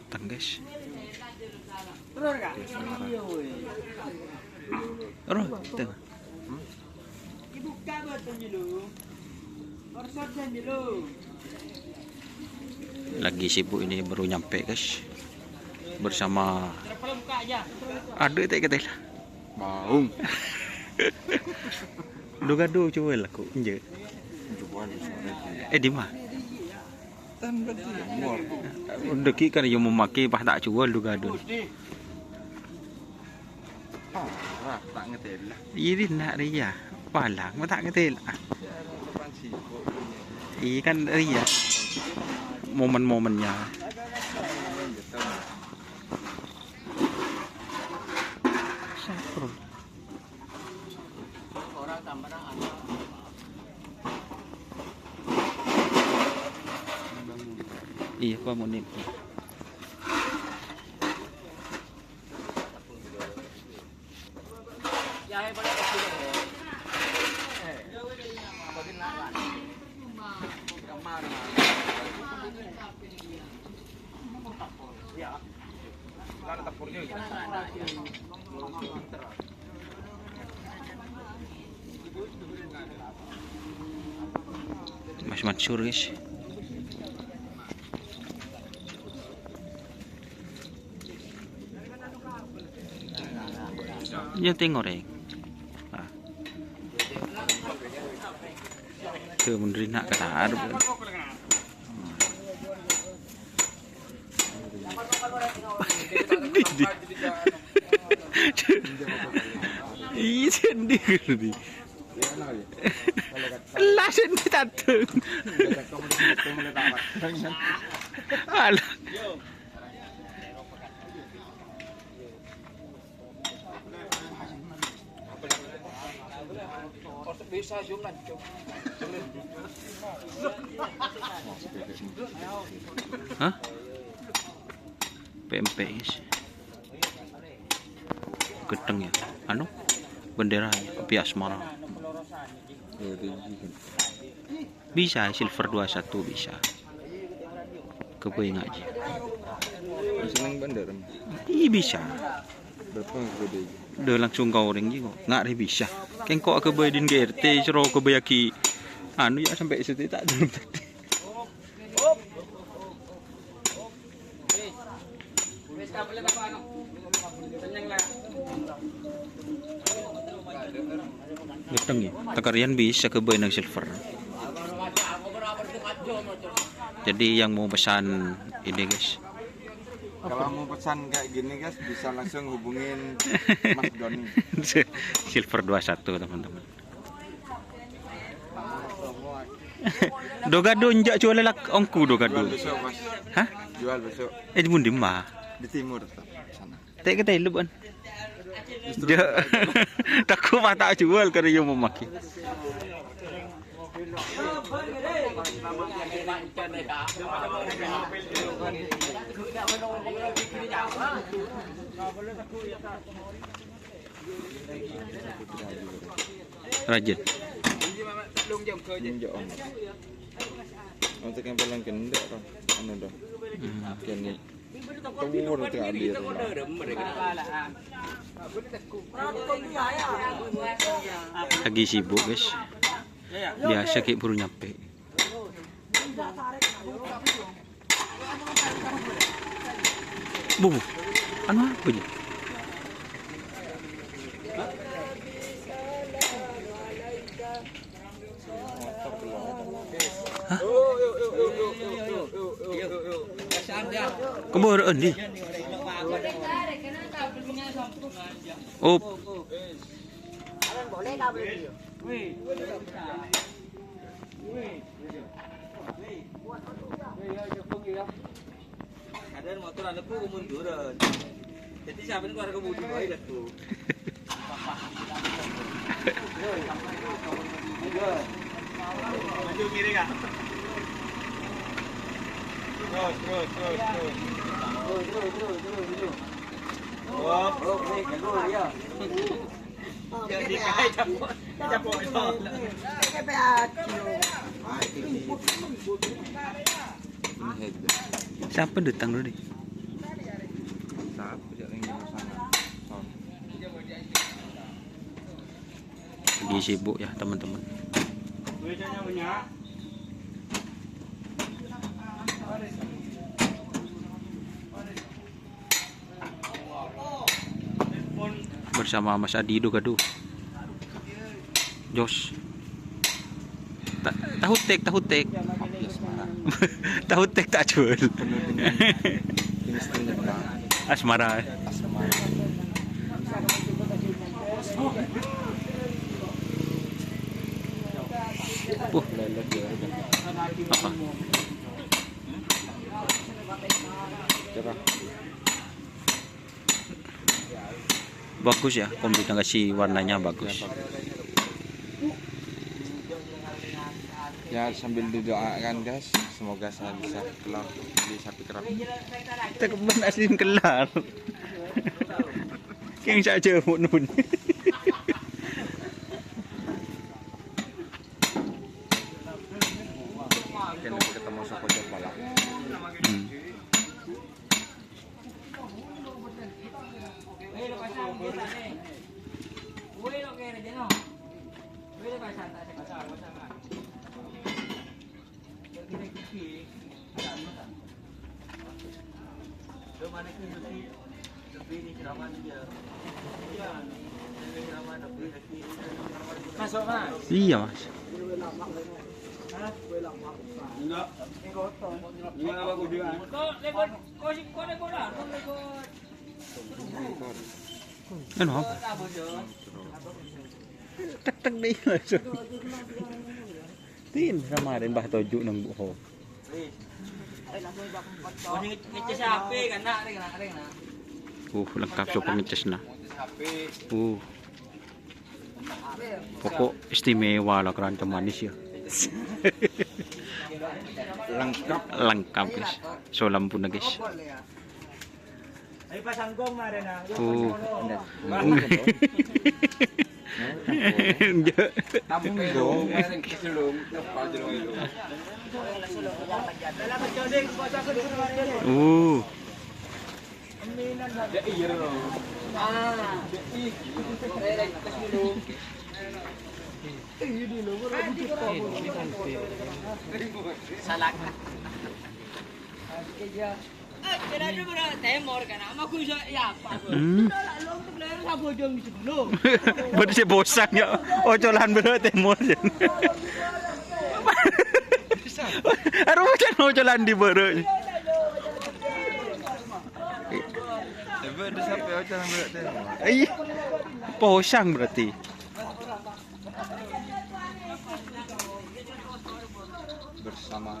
datang guys. Roh, tengah. Lagi sibuk ini baru nyampe guys. Bersama ada tak kata lah. Baung. Gado coba lah kok je. Di mana? Tan berarti mor. Deki kan yang memakai pas tak jual gado. Ah, tak ngetel lah. Ini nak dia. Palang mà tak ngetel. Iya kan iya. Momen-momennya. Sakur. Orang tambahan ada. Iya, Pak Munib. Mas Mansur guys. Yang tengok reng. Ke menteri nak kata ada. Iya sendiri. Lah sendiri tateng. Alah. Bisa jumlah. Hah? PMP guys. Gedeng ya. Anu? Benderanya Kopi Asmara. Bisa silver 21 bisa. Kepoing aja. Seneng bandar. Iya bisa. Berapa gede? Udah langsung kau orang juga. Nggak ada bisa. Kengkok ke Baydin GRT sero ke Bayaki. Anu ya sampai situ tak dulu tadi. Geteng ya. Takarian bisa ke Baydin silver. Jadi yang mau pesan ini guys. Kalau mau pesan kayak gini guys bisa langsung hubungin Mas Doni. Silver 21 teman-teman. Dogado njak jual lelak ongku dogado. Jual besok Mas. Hah? Jual besok. Di Mundi mah. Di timur sana. Tak kata lu kan. Dia takut mah tak jual karena yang memakai. Rajin. Untuk yang paling gendek kan, anu dah. Kini turun ke adir. Lagi sibuk guys. Biasa kayak baru nyampe. Bu, anu apa je? Hah? Kemana ni? Oh. Boleh tak boleh? Ada motor anakku kemunduran. Jadi siapa ini keluarga budi baik dah tu. Maju kiri kak. Terus. Oh, jago dia. Jadi kayak capok itu. Siapa datang dulu nih? lagi sibuk ya teman-teman. Bersama Mas Adi Dogado. Jos. Tahu tek. Ya semarang. Tahu tek tak jual. Penuh dengan chemistry Bang. Asmara. Asmara. Lele dia. Apa? Cerah. Bagus ya, kombinasi warnanya bagus. Ya sambil didoakan guys, semoga saya bisa kelar di sapi kerap. Kita keben asin kelar. Keng saja mun. Mungkin nanti ketemu Sokojo balap. Masuk mas. Iya mas. Enggak. Gimana aku juga? Kau lekor lah. Kan apa? Tek deh langsung. Tin kemarin bah toju nang buho. Ngecas HP kan nak, reng. Lengkap so pengecasna. Pokok istimewa lah keranjang manis ya. Lengkap guys. So lampu na guys. Ay pasanggong na rin ah. Tabung dong, mereng kesulung, apa dulu itu. Ya iya loh. Salak. Kira dulu temor kan, aku bisa ya apa? Long tu player sa bojong di sebelum. Berarti saya bosan ya. Ocolan bener temor. Aduh macam ocolan di bener. Coba ada sampai ocehan berarti. Iya. Posang berarti. Bersama